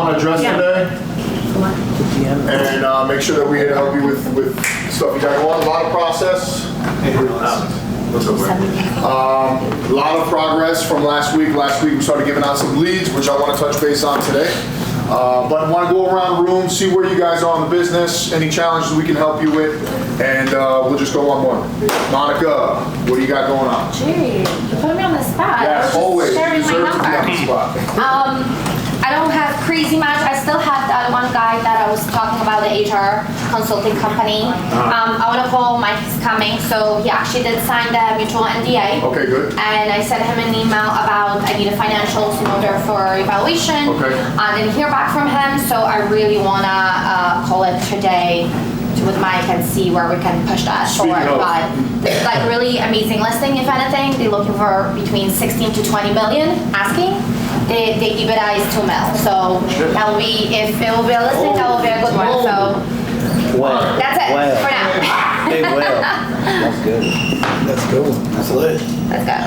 want to address today, and make sure that we help you with stuff you got going on. A lot of process. What's up, a lot of progress from last week. Last week we started giving out some leads, which I want to touch base on today. But I want to go around the room, see where you guys are in the business, any challenges we can help you with, and we'll just go one. Monica, what do you got going on? Gee, you put me on the spot. Yes, always. Sharing You deserve my to be on the number. spot. I don't have crazy much. I still have that one guy that I was talking about, the HR consulting company. I want to call Mike's coming, so he actually did sign the mutual NDA. Okay, good. And I sent him an email about I need a financials in order for evaluation. Okay. I didn't hear back from him, so I really want to call it today with Mike and see where we can push that forward. But it's like really amazing listing, if anything. They're looking for between 16 to 20 million asking. The EBITDA is 2 mil. So that will be, if it will be a listing, that will be a good one. So that's it for now. Hey, well. That's good. That's good. That's lit. Let's go.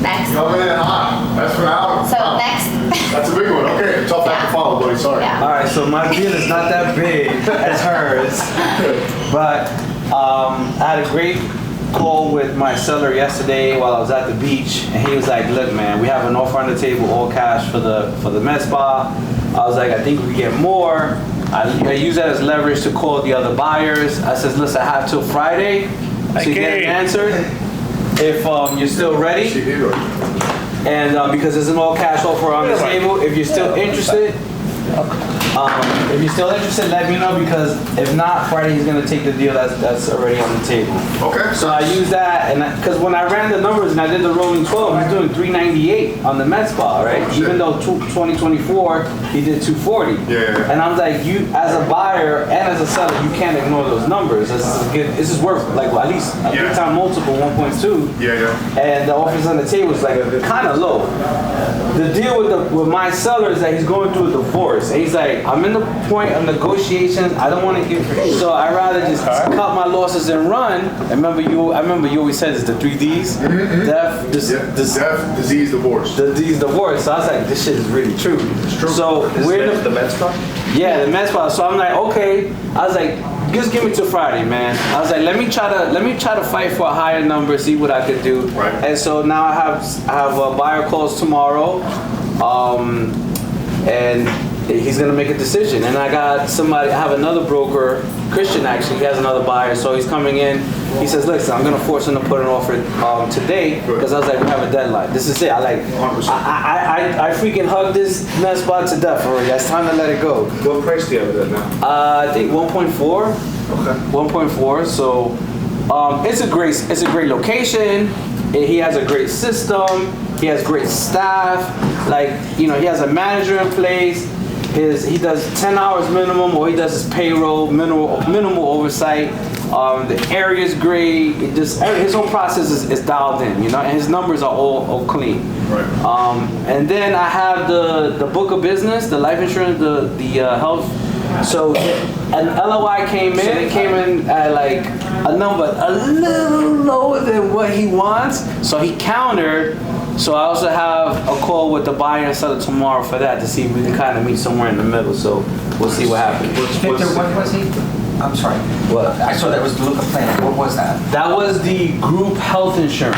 Next. Coming in hot. That's for now. So next. That's a big one. Okay, tough act to follow, buddy. Sorry. Yeah. All right, so my deal is not that big as hers, but I had a great call with my seller yesterday while I was at the beach, and he was like, "Look, man, we have an offer on the table, all cash for the med spa." I was like, "I think we can get more." I use that as leverage to call the other buyers. I says, "Listen, I have till Friday to get an answer if you're still ready." And because there's an all cash offer on the table, if you're still interested, let me know, because if not, Friday he's gonna take the deal that's already on the table. Okay. So I use that, and because when I ran the numbers and I did the rolling 12, he's doing 398 on the med spa, right? Oh, even though 2024 he did 240. Yeah. And I'm like, you as a buyer and as a seller, you can't ignore those numbers. This is worth like at least a 3-time multiple, 1.2. Yeah. And the offers on the table is like kind of low. The deal with my seller is that he's going through a divorce. And he's like, I'm in the point of negotiations. I don't want to give, so I rather just cut my losses and run. I remember you always said it's the 3 Ds: death, Death, disease, divorce. disease, divorce. So I was like, this shit is really true. It's true. So we're in the med spa? Yeah, the med spa. So I'm like, okay. I was like, just give me till Friday, man. I was like, let me try to fight for a higher number, see what I could do. Right. And so now I have buyer calls tomorrow, and he's gonna make a decision. And I have another broker, Christian actually, he has another buyer, so he's coming in. He says, listen, I'm gonna force him to put an offer today, because I was like, we have a deadline. This is it. I freaking hugged this med spa to death already. It's time to let it go. What price do you have it at now? I think 1.4. Okay. 1.4. So it's a great location. He has a great system. He has great staff. Like, he has a manager in place. He does 10 hours minimum, or he does his payroll, minimal oversight. The area is great. His whole process is dialed in, and his numbers are all clean. Right. And then I have the book of business, the life insurance, the health. So an LOI came in. It came in at like a number a little lower than what he wants. So he countered. So I also have a call with the buyer and seller tomorrow for that, to see if we can kind of meet somewhere in the middle. So we'll see what happens. Victor, what was he? I'm sorry. What? I saw that was the look of plan. What was that? That was the group health insurance.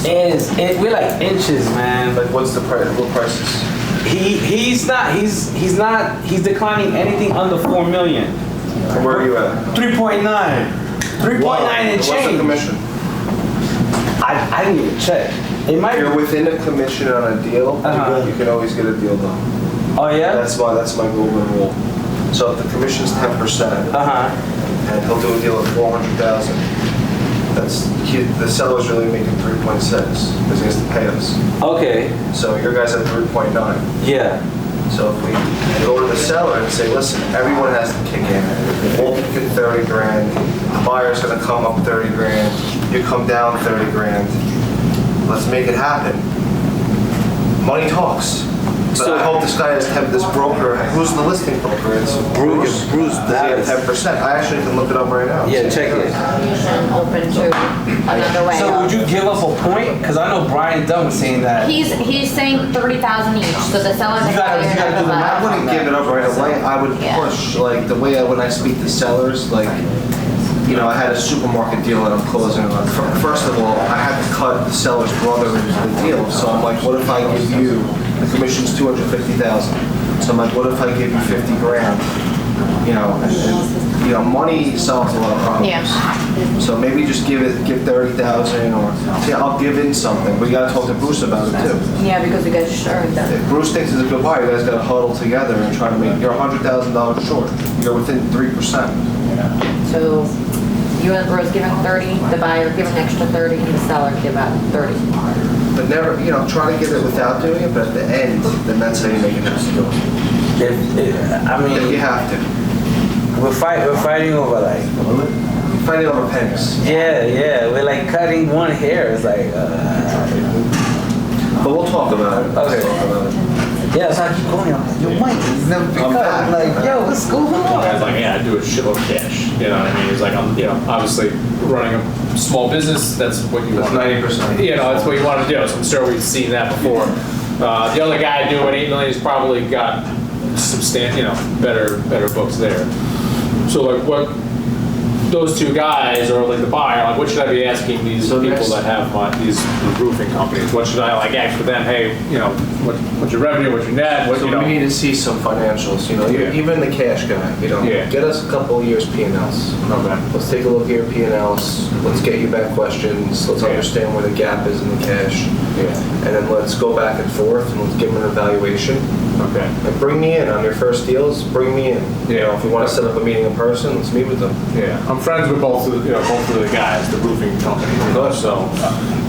We're like inches, man. Like, what's the price? What prices? He's declining anything under 4 million. Where are you at? 3.9 and What's the change. commission? I didn't even check. It might If you're within a commission on a deal, you can always get a deal done. Oh yeah? That's my golden rule. So if the commission's 10%, and he'll do a deal at 400,000, the seller's really making 3.6 because he has to pay us. Okay. So your guy's at 3.9. Yeah. So if we go to the seller and say, listen, everyone has to kick in. We'll kick in 30 grand. The buyer's gonna come up 30 grand. You come down 30 grand. Let's make it happen. Money talks. But I hope this guy has this broker. Who's the listing broker? It's Bruce. Bruce, Does he have 10%? I actually can look it up right now. Yeah, check it. Commission open to another way. So would you give up a point? Because I know Brian Dunn was saying that. He's saying 30,000 each, so the seller You gotta do the math. I wouldn't give it up right away. I would Yeah. push, like, the way when I speak to sellers, like, you know, I had a supermarket deal that I'm closing on. First of all, I had to cut the seller's brother into the deal. So I'm like, what if I give you, the commission's $250,000. So I'm like, what if I give you 50 grand? You know, and you know, money solves a lot of problems. Yeah. So maybe just give 30,000 or, see, I'll give in something, but you gotta talk to Bruce about it too. Yeah, because we got sure that. If Bruce thinks it's a good buy, you guys gotta huddle together and try to make, you're $100,000 short. You're within 3%. So you and Bruce giving 30, the buyer giving extra 30, and the seller give out 30. But never, you know, try to get it without doing it, but at the end, then that's how you make it have to do it. I If you mean, have to. we're fighting over like. Fighting over pennies. Yeah, we're like cutting one hair. It's like. But we'll talk about it. Okay. Let's talk about it. Yeah, so I keep going. I'm like, yo, Mike, it's never been I'm cut. back. I'm like, yo, what's going The guy's on? like, yeah, I do a shitload of cash. You know what I mean? He's like, I'm, you know, obviously running a small business. That's what you That's want. 90%. You know, that's what you want to do. So I'm sure we've seen that before. The other guy doing 8 million, he's probably got substantial, you know, better books there. So like, what those two guys or like the buyer, like, what should I be asking these So people next- that have these roofing companies? What should I like ask for them? Hey, you know, what's your revenue? What's your net? What So you know? we need to see some financials, you know, Yeah. even the cash guy, you know, Yeah. get us a couple of years P&Ls. Okay. Let's take a look at your P&Ls, let's get you back questions, let's Yeah. understand where the gap is in the cash. Yeah. And then let's go back and forth and let's give them an evaluation. Okay. And bring me in on your first deals, bring me in. You know, Yeah. if you want to set up a meeting in person, let's meet with them. Yeah, I'm friends with both of the guys, the roofing company. You know, so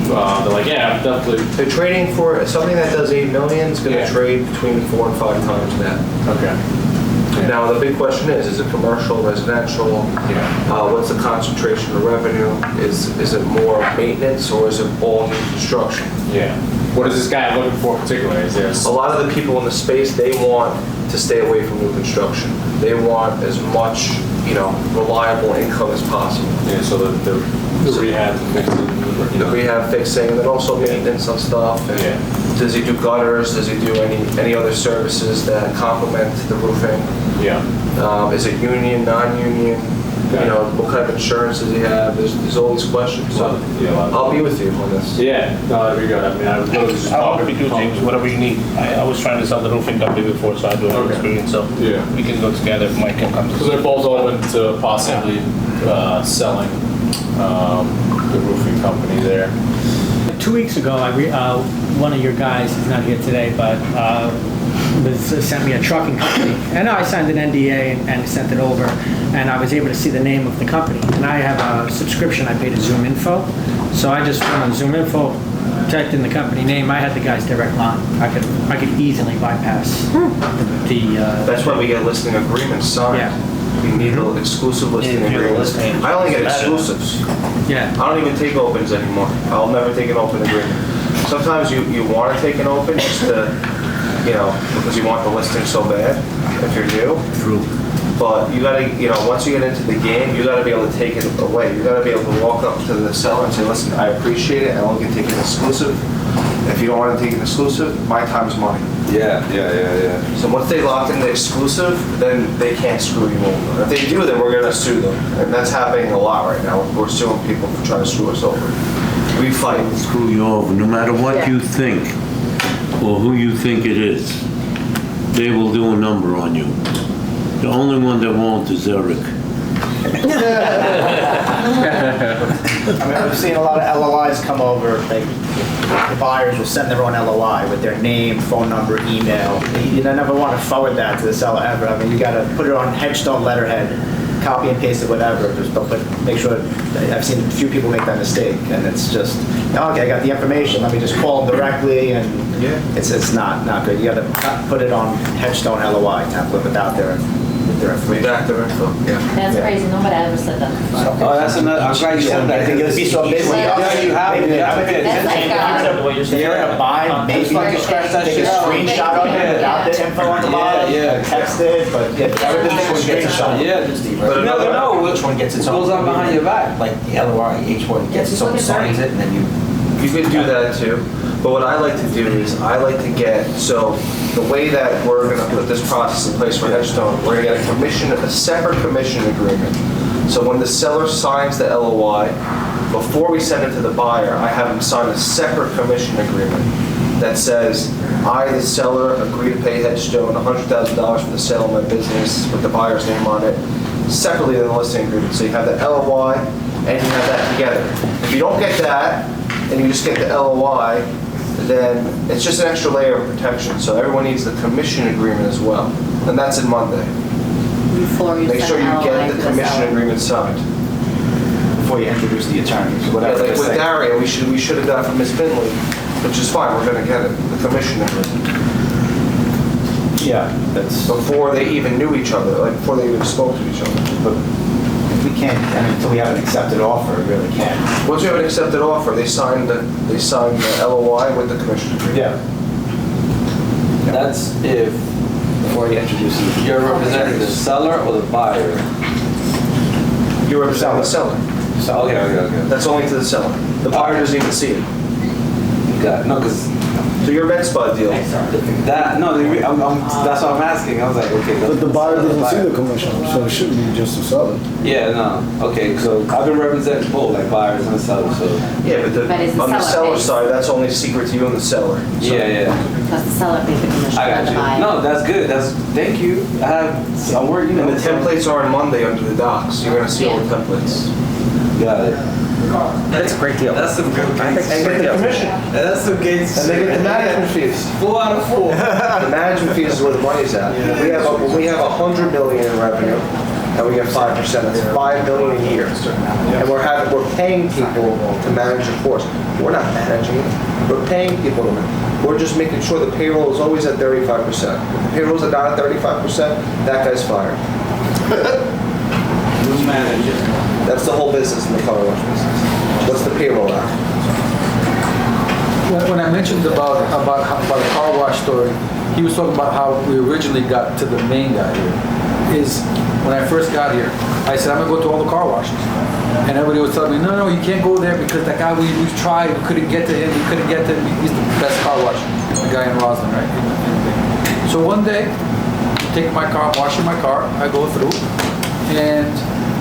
they're like, yeah, definitely. They're trading for, something that does 8 million is going to Yeah. trade between 4 and 5 times that. Okay. Yeah. Now, the big question is it commercial, residential? Yeah. What's the concentration of revenue? Is it more maintenance or is it all new construction? Yeah. What is this guy looking for particularly? Is there A lot of the people in the space, they want to stay away from new construction. They want as much, you know, reliable income as possible. yeah, so the rehab fixing, you The know. rehab fixing, and then also maintenance on stuff. And Yeah. does he do gutters? Does he do any other services that complement the roofing? Yeah. Is it union, non-union? Okay. You know, what kind of insurance does he have? There's all these questions. So I'll be with you on this. Yeah, no, that'd be good. I mean, I was really just I'll talking. help you do things, whatever you need. I was trying to sell the roofing company before, so I do have Okay. experience, so Yeah. we can go together if Mike can come So to. they're both open to possibly selling the roofing company there. 2 weeks ago, one of your guys, he's not here today, but sent me a trucking company. And I signed an NDA and sent it over, and I was able to see the name of the company. And I have a subscription I paid to Zoom Info. So I just went on Zoom Info, typed in the company name. I had the guy's direct line. I could easily bypass the That's why we get listing agreements signed. Yeah. We need an exclusive listing Yeah, agreement. listing. I only get exclusives. yeah. I don't even take opens anymore. I'll never take an open agreement. Sometimes you want to take an open just to, you know, because you want the listing so bad, if you're new. True. But you gotta, you know, once you get into the game, you gotta be able to take it away. You gotta be able to walk up to the seller and say, listen, I appreciate it, I only can take an exclusive. If you don't want to take an exclusive, my time's money. Yeah. So once they lock in the exclusive, then they can't screw you over. If they do, then we're gonna sue them. And that's happening a lot right now. We're suing people for trying to screw us over. We fight. Screw you over, no matter what Yeah. you think or who you think it is, they will do a number on you. The only one that won't is Eric. I mean, I've seen a lot of LOIs come over, like, the buyers will send their own LOI with their name, phone number, email. You never want to forward that to the seller ever. I mean, you gotta put it on headstone letterhead, copy and paste it, whatever, just don't make sure, I've seen a few people make that mistake, and it's just, okay, I got the information, let me just call them directly, and Yeah. it's not good. You gotta put it on headstone LOI template without their with their information. Redact their info, yeah. That's crazy, nobody ever said that before. Oh, that's another, I'm glad you said that. I think it'll be so busy. Yeah, you have to pay That's like, attention. If you're in a bind, maybe Just fucking scratch that take shit a out. screenshot of it without the info on the bottom. Yeah. Text it, but yeah, everything Each one is gets its own. screenshot. Yeah, But you never know. Each one gets its own. Goes on behind your back. Like the LOI, each one gets its own, signs it, and then you. You could do that too, but what I like to do is I like to get, so the way that we're gonna put this process in place for Headstone, we're gonna get a separate commission agreement. So when the seller signs the LOI, before we send it to the buyer, I have them sign a separate commission agreement that says, I, the seller, agree to pay Headstone $100,000 for the sale of my business with the buyer's name on it, separately than the listing agreement. So you have the LOI and you have that together. If you don't get that, and you just get the LOI, then it's just an extra layer of protection. So everyone needs the commission agreement as well. And that's in Monday. Before you Make send sure you LOI get to the the commission seller. agreement signed. Before you introduce the attorneys, Yeah, whatever. like they with say. Daria, we should have got from Ms. Finley, which is fine, we're gonna get it, the commission agreement. Yeah, that's, Before they even knew each other, like before they even spoke to each other. but we can't, I mean, until we have an accepted offer, we really can't. Once we have an accepted offer, they signed the LOI with the commission agreement. Yeah. That's if Before you introduce the. you're representing the seller or the buyer. You represent the seller. Okay. That's only to the seller. The buyer doesn't even see it. Got it. No, because So your med spot deal, that, no, that's what I'm asking. I was like, okay. But the buyer doesn't see the commission, so it shouldn't be just the seller. Yeah, no. Okay, so I've been representing both, like buyers and sellers, so. yeah, but But it's the on the seller seller pays. side, that's only secret to you and the seller. So- Yeah. Because the seller pays the commission, I not got the you. buyer. No, that's good. Thank you. I'm working. And the templates are on Monday under the docs. You're gonna see all the templates. Got it. That's a great deal. That's some good And get the commission. That's some gates. And they get the management fees. 4 out of 4. The management fees is where the money's at. We have 100 million in revenue, and we get 5%. That's 5 million a year. And we're paying people to manage the force. We're not managing it. We're paying people to manage. We're just making sure the payroll is always at 35%. If the payroll's not at 35%, that guy's fired. Who's managing? That's the whole business in the car wash business. What's the payroll at? When I mentioned about the car wash story, he was talking about how we originally got to the main guy here. Is when I first got here, I said, I'm gonna go to all the car washes. And everybody was telling me, no, you can't go there because that guy, we tried, we couldn't get to him, he's the best car washer, the guy in Roslyn, right? So one day, I take my car, washing my car, I go through, and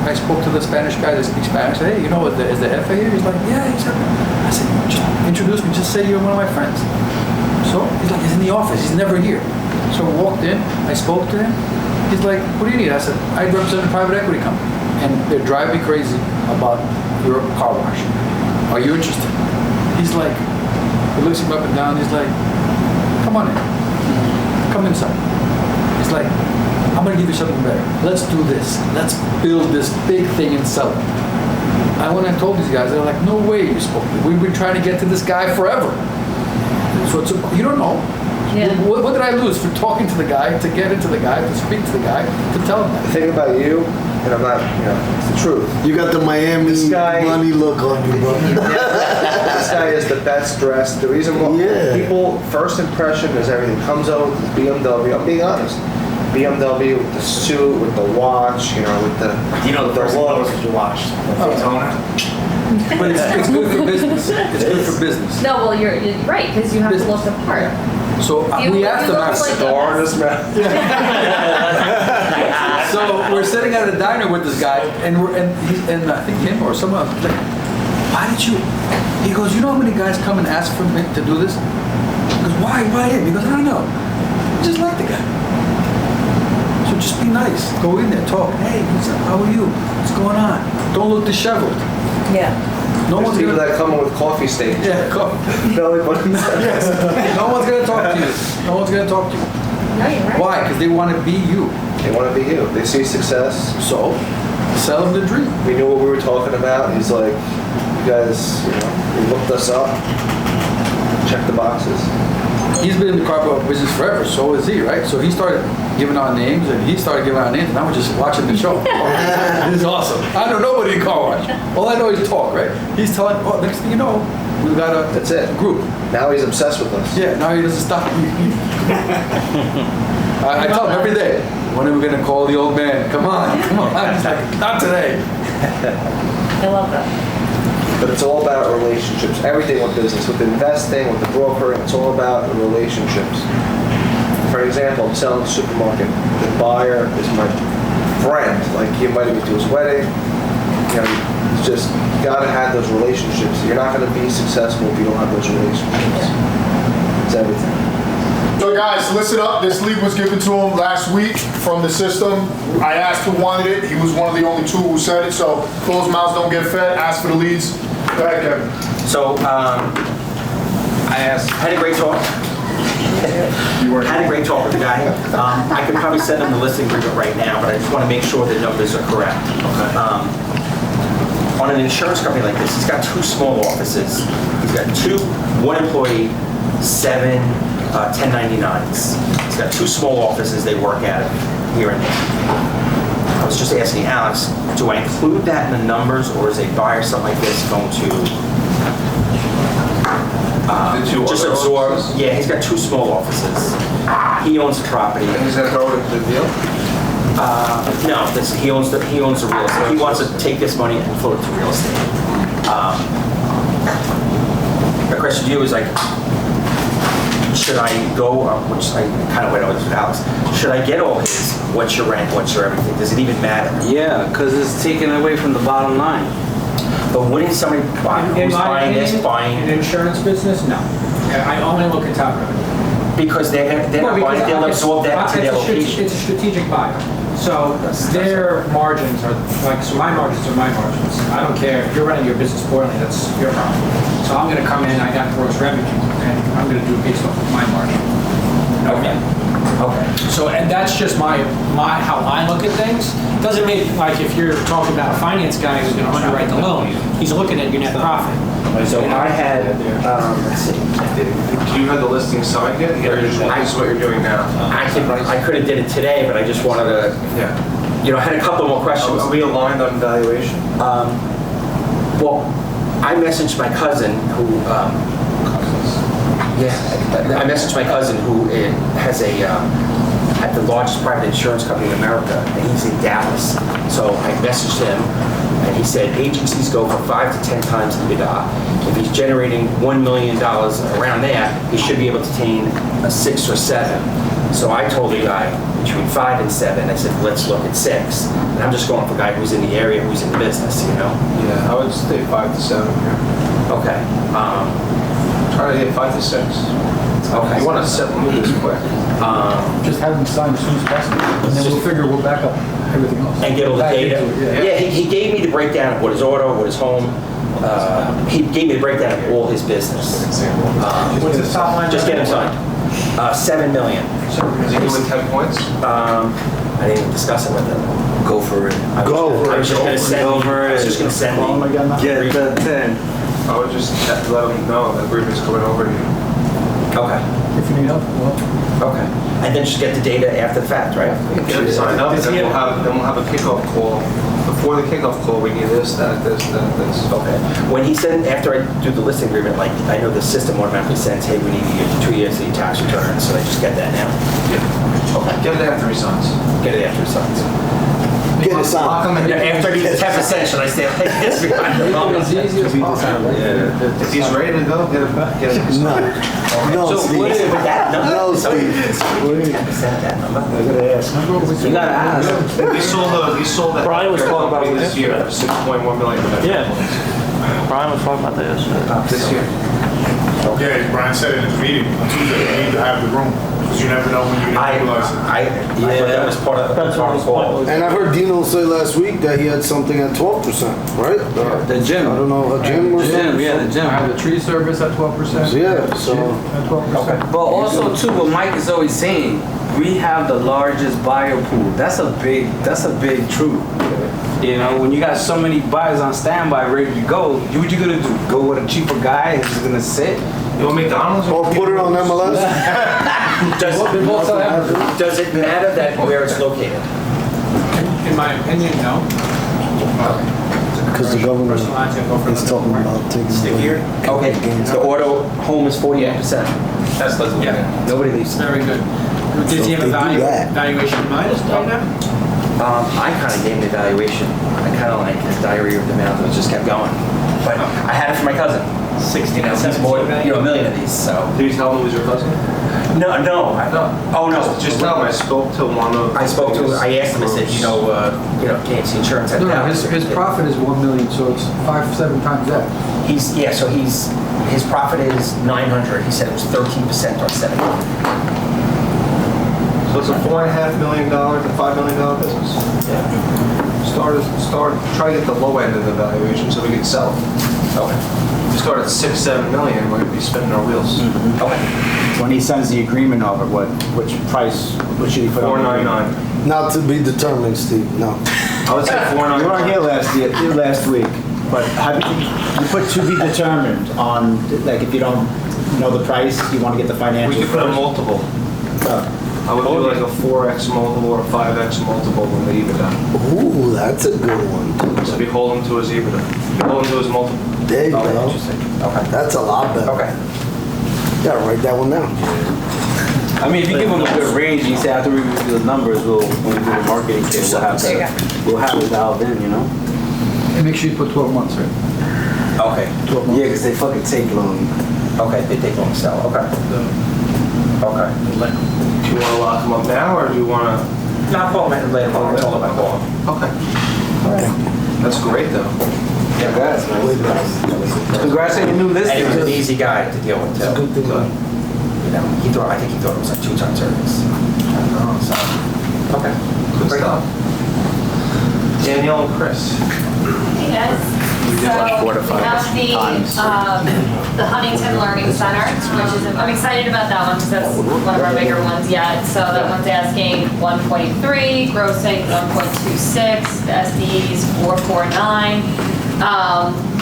I spoke to the Spanish guy that speaks Spanish. I said, hey, you know, is the jefe here? He's like, yeah. He said, I said, just introduce me. Just say you're one of my friends. So he's like, he's in the office. He's never here. So I walked in. I spoke to him. He's like, what do you need? I said, I represent a private equity company, and they drive me crazy about your car wash. Are you interested? He's like, he looks him up and down. He's like, come on in. Come inside. He's like, I'm gonna give you something better. Let's do this. Let's build this big thing and sell it. I went and told these guys, they're like, no way you spoke to me. We've been trying to get to this guy forever. So you don't know. Yeah. What did I lose for talking to the guy, to get into the guy, to speak to the guy, to tell him The that? thing about you, and I'm not, it's the truth. You got the Miami This guy- money look on you, bro. This guy is the best dressed. The reason why Yeah. people, first impression is everything. Comes out with his BMW. I'm being honest. BMW with the suit, with the watch, with the. You know, the first one was you watched. But it's good for business. It's good for business. No, well, you're right, because you have to look the part. So we asked them, Star in his mouth. so we're sitting at a diner with this guy, and I think him or someone else, like, why did you? He goes, you know how many guys come and ask for me to do this? He goes, why him? He goes, I don't know. I just like the guy. So just be nice. Go in there, talk. Hey, what's up? How are you? What's going on? Don't look disheveled. Yeah. No There's one's people gonna. that come in with coffee stains. Yeah, come. Belly buttons. No one's gonna talk to you. No one's gonna talk to you. No, you're right. Why? Because they want to be you. They want to be you. They see success. So sell them the dream. We knew what we were talking about. He's like, you guys, you looked us up. Check the boxes. he's been in the car business forever, so is he, right? So he started giving out names, and he started giving out names, and I was just watching the show. This is awesome. I know nobody in car wash. All I know is talk, right? He's telling, oh, next thing you know, we've got a That's it. group. Now he's obsessed with us. Yeah, now he doesn't stop. I tell him every day, when are we gonna call the old man? Come on. He's like, not today. I love that. But it's all about relationships. Everything with business, with investing, with the brokering, it's all about the relationships. For example, I'm selling a supermarket. The buyer is my friend. Like, he invited me to his wedding. You know, it's just, you gotta have those relationships. You're not gonna be successful if you don't have those relationships. It's everything. So guys, listen up. This lead was given to him last week from the system. I asked who wanted it. He was one of the only two who said it. So closed mouths don't get fed. Ask for the leads. Go ahead, Kevin. So, I had a great talk. Had a great talk with the guy. I could probably send him the listing agreement right now, but I just want to make sure the numbers are correct. On an insurance company like this, he's got 2 small offices. He's got 1 employee, 7 1099s. He's got 2 small offices they work at here and there. I was just asking Alex, do I include that in the numbers, or is a buyer something like this going to just absorb? Yeah, he's got 2 small offices. He owns the property. And he's gonna throw it into the deal? No, he owns the real estate. He wants to take this money and float it to real estate. My question to you is like, should I go, which I kind of went over this with Alex, should I get all his, what's your rent, what's your everything? Does it even matter? Yeah, because it's taken away from the bottom line. But wouldn't somebody buy, In who's my buying this, opinion, buying? in insurance business, no. I only look at top revenue. Because they're not buying, they'll absorb that into their location. It's a strategic buyer. So their margins are, like, so my margins are my margins. I don't care, if you're running your business poorly, that's your problem. So I'm gonna come in, I got gross revenue, and I'm gonna do it based off of my margin. Okay. Okay. So, and that's just my how I look at things. Doesn't mean, like, if you're talking about a finance guy who's gonna underwrite the loan, he's looking at your net profit. So I had, let's see. Do you have the listing signed yet? Or this is what you're doing now? I could have did it today, but I just wanted to, you know, I had a couple more questions. Are we aligned on valuation? Well, I messaged my cousin who, I messaged my cousin who has at the largest private insurance company in America, and he's in Dallas. So I messaged him, and he said agencies go for 5 to 10 times EBITDA. If he's generating $1 million around that, he should be able to attain a 6 or 7. So I told the guy between 5 and 7. I said, let's look at 6. And I'm just going for a guy who's in the area, who's in the business, you know? Yeah, I would say 5 to 7 here. Okay. Try to get 5 to 6. Okay. You want to set move this quick. Just have them sign as soon as possible, and then we'll figure we'll back up everything else. And get all the Back data. into it, Yeah, he gave me the breakdown of what his auto, what his home. He gave me the breakdown of all his business. What's the top line? Just get him signed. 7 million. Is he doing 10 points? I didn't even discuss it with him. Go for it. I was just gonna send Go for I was it. just gonna send Oh my God, Get the 10. I would just let him know the agreement's coming over to you. Okay. If you need help, well. Okay. And then just get the data after the fact, right? Get him signed up, and then we'll have a kickoff call. Before the kickoff call, we need this, that, this. Okay. When he said, after I do the listing agreement, like, I know the system automatically sends, hey, we need you to 2 years of the tax return, so I just get that now. Yeah. Okay. Get it after he signs. Get it after he signs. Get it signed. Lock him in. After he gets 10%, should I stay like this behind the phone? As easy as possible. If he's ready to go, get him. No. No, So what is it with that number? No, Steve. 10% that number? You gotta ask. We sold that. Brian was talking about it this year for 6.1 million. Yeah. Brian was talking about that yesterday. This year. Yeah, Brian said in his meeting on Tuesday, you need to have the room, because you never know when you're gonna utilize it. I thought that was part of the call. And I heard Dino say last week that he had something at 12%, right? The gym. I don't know, a gym or something? Yeah, the gym. I have the tree service at 12%. Yeah, so. At 12%. But also too, what Mike is always saying, we have the largest buyer pool. That's a big truth. You know, when you got so many buyers on standby ready to go, what you gonna do? Go with a cheaper guy who's gonna sit? You want McDonald's? Or put it on MLS? Does it matter that where it's located? In my opinion, no. Because the government is talking about taking away. Okay, the auto home is 48%. That's legible. Yeah. Nobody leaves. Very good. Does he have a if they do that- valuation in mind right now? I kind of gave the evaluation. I kind of like the diary of the mouth, it just kept going. But I had it for my cousin. 60, You know, he's more, a million of these, so. Did you tell him it was your cousin? No. Oh, no. Just tell him I spoke to one of. I asked him, I said, KFC Insurance had No, that. his profit is 1 million, so it's 5-7 times that. His profit is 900. He said it was 13% or 7. So it's a $4.5 million to $5 million business. Yeah. Try to get the low end of the valuation so we can sell it. Okay. If we start at 6-7 million, we're gonna be spinning our wheels. Okay. When he sends the agreement over, which should he put on? 499. Not to be determined, Steve, no. I would say You weren't 499. here last week, but have you put to be determined on, like, if you don't know the price, you want to get the We financials could put a first? multiple. Oh. I would do like a 4x multiple or a 5x multiple when the EBITDA. Ooh, that's a good one. So behold him to his EBITDA. Behold him to his multiple. There you Oh, go. interesting. Okay. That's a lot better. Okay. Yeah, write that one down. I mean, if you give them a good range, you say after we review the numbers, when we do the marketing kit, we'll have it dialed in, you know? And make sure you put 12 months, right? Okay. Yeah, because they fucking take long. Okay, they take long to sell. Okay. Okay. Do you want to lock him up now or do you want to? No, I'll call him later on. I told him I'd call him. Okay. That's great though. Yeah, Way better. Congrats on your new and he was an listing. easy guy to deal with too. Good thing. I think he thought it was like 2-ton service. So, okay. Good stuff. Danielle and Chris. Hey guys. We did like 4 to 5 So we times. have the Huntington Learning Center, which is, I'm excited about that one because that's one of our bigger ones yet. So that one's asking 1.3, grossing 1.26, the SDE's 449.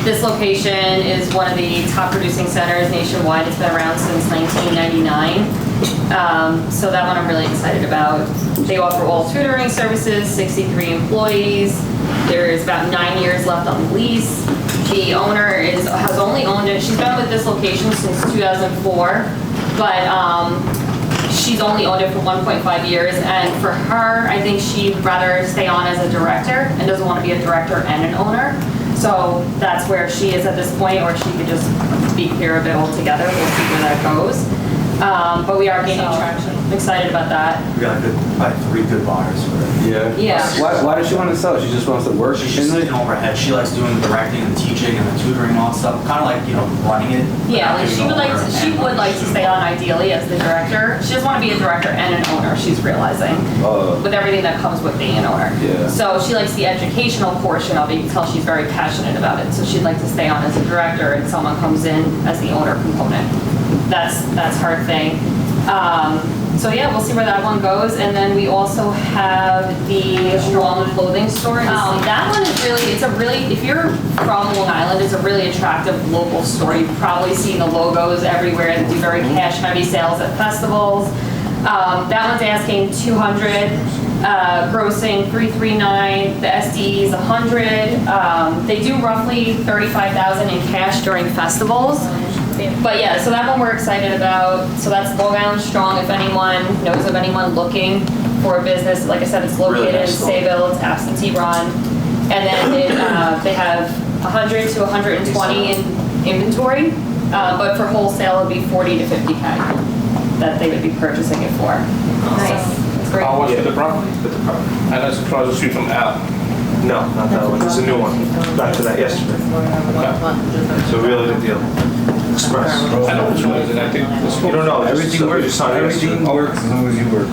This location is one of the top producing centers nationwide. It's been around since 1999. So that one I'm really excited about. They offer all tutoring services, 63 employees. There's about 9 years left on the lease. The owner has only owned it, she's been with this location since 2004, but she's only owned it for 1.5 years, and for her, I think she'd rather stay on as a director and doesn't want to be a director and an owner. So that's where she is at this point, or she could just be clear of it altogether. We'll see where that goes. But we are gaining traction. I'm excited about that. We got like 3 good buyers for it. Yeah. Why does she want to sell? She just wants to work? She's just in over her head. She likes doing the directing and the teaching and the tutoring and all that stuff. Kind of like, running it. Yeah, like she would like to stay on ideally as the director. She doesn't want to be a director and an owner, she's realizing, with everything that comes with being an owner. Yeah. So she likes the educational portion of it. You can tell she's very passionate about it. So she'd like to stay on as a director and someone comes in as the owner component. That's her thing. So yeah, we'll see where that one goes. And then we also have the Strong Clothing Store. That one is really, if you're from Long Island, it's a really attractive local store. You've probably seen the logos everywhere. They do very cash heavy sales at festivals. That one's asking 200, grossing 339. The SDE is 100. They do roughly 35,000 in cash during festivals. But yeah, so that one we're excited about. So that's Long Island Strong. If anyone knows of anyone looking for a business, like I said, it's located in Sayville. It's absentee run, and then they have 100 to 120 in inventory. But for wholesale, it'd be 40 to 50K that they would be purchasing it for. Nice. That's great. How much for the property? With the property. I know it's across the street from Al. No, not that one. It's a new one. Back to that yesterday. So really good deal. Express. I know which one is it, I think. You don't know. Everything works as long as you work.